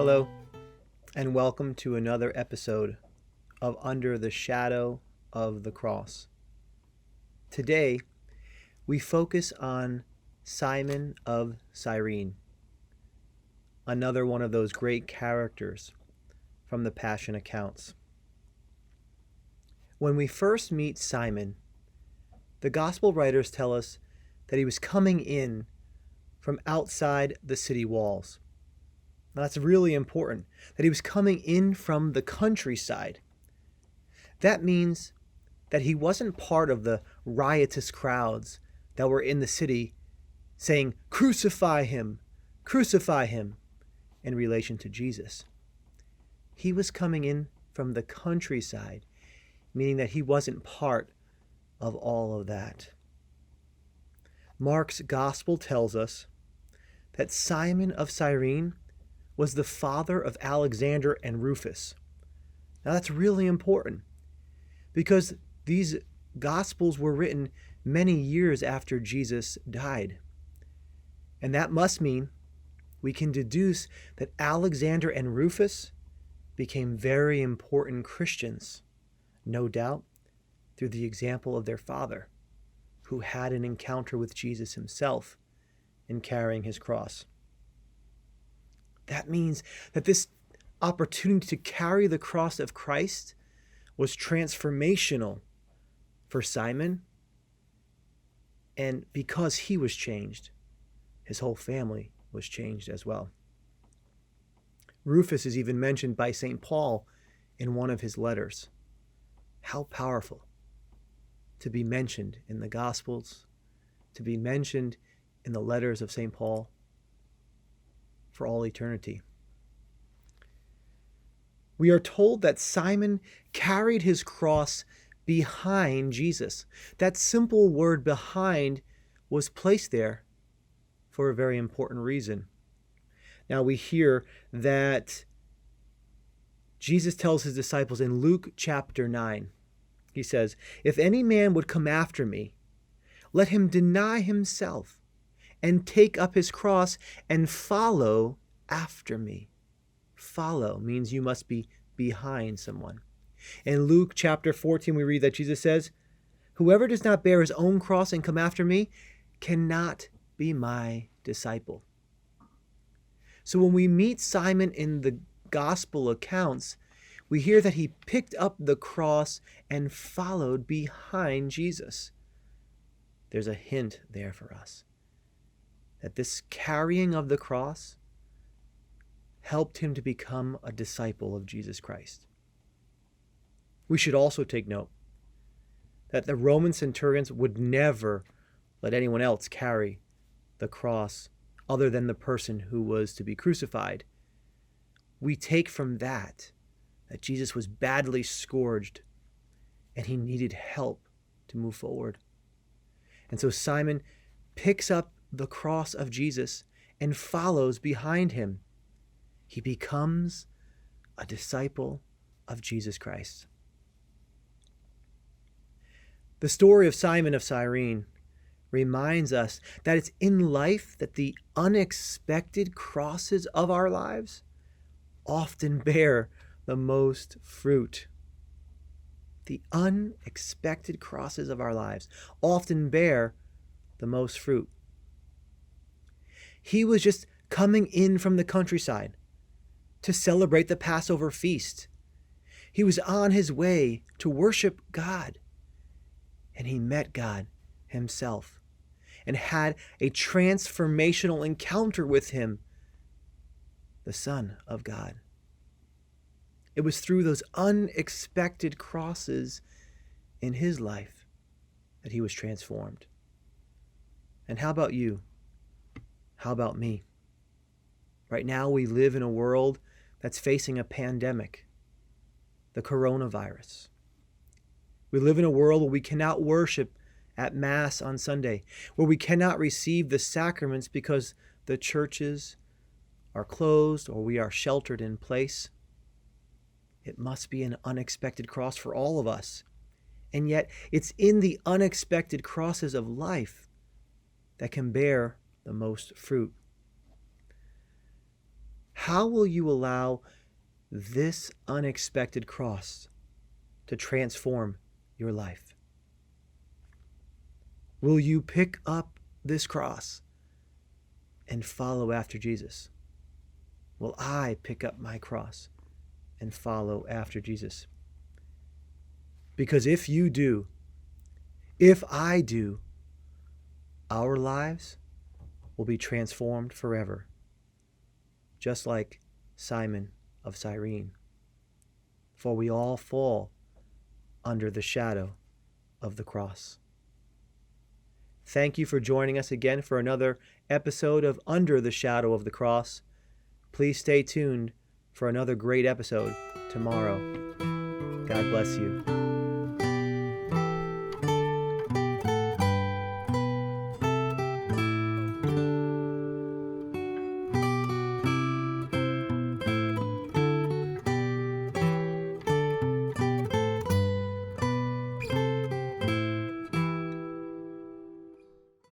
Hello, and welcome to another episode of Under the Shadow of the Cross. Today, we focus on Simon of Cyrene, another one of those great characters from the Passion accounts. When we first meet Simon, the Gospel writers tell us that he was coming in from outside the city walls. Now, that's really important, that he was coming in from the countryside. That means that he wasn't part of the riotous crowds that were in the city saying, crucify him, in relation to Jesus. He was coming in from the countryside, meaning that he wasn't part of all of that. Mark's gospel tells us that Simon of Cyrene was the father of Alexander and Rufus. Now that's really important because these Gospels were written many years after Jesus died. And that must mean we can deduce that Alexander and Rufus became very important Christians, no doubt through the example of their father, who had an encounter with Jesus himself in carrying his cross. That means that this opportunity to carry the cross of Christ was transformational for Simon. And because he was changed, his whole family was changed as well. Rufus is even mentioned by St. Paul in one of his letters. How powerful to be mentioned in the Gospels, to be mentioned in the letters of St. Paul for all eternity. We are told that Simon carried his cross behind Jesus. That simple word behind was placed there for a very important reason. Now we hear that Jesus tells his disciples in Luke chapter 9, he says, if any man would come after me, let him deny himself and take up his cross and follow after me. Follow means you must be behind someone. In Luke chapter 14, we read that Jesus says, whoever does not bear his own cross and come after me cannot be my disciple. So when we meet Simon in the gospel accounts, we hear that he picked up the cross and followed behind Jesus. There's a hint there for us that this carrying of the cross helped him to become a disciple of Jesus Christ. We should also take note that the Roman centurions would never let anyone else carry the cross other than the person who was to be crucified. We take from that Jesus was badly scourged and he needed help to move forward. And so Simon picks up the cross of Jesus and follows behind him. He becomes a disciple of Jesus Christ. The story of Simon of Cyrene reminds us that it's in life that the unexpected crosses of our lives often bear the most fruit. The unexpected crosses of our lives often bear the most fruit. He was just coming in from the countryside to celebrate the Passover feast. He was on his way to worship God, and he met God himself and had a transformational encounter with him, the Son of God. It was through those unexpected crosses in his life that he was transformed. And how about you? How about me? Right now we live in a world that's facing a pandemic, the coronavirus. We live in a world where we cannot worship at Mass on Sunday, where we cannot receive the sacraments because the churches are closed or we are sheltered in place. It must be an unexpected cross for all of us. And yet, it's in the unexpected crosses of life that can bear the most fruit. How will you allow this unexpected cross to transform your life? Will you pick up this cross and follow after Jesus? Will I pick up my cross and follow after Jesus? Because if you do, if I do, our lives will be transformed forever, just like Simon of Cyrene. For we all fall under the shadow of the cross. Thank you for joining us again for another episode of Under the Shadow of the Cross. Please stay tuned for another great episode tomorrow. God bless you.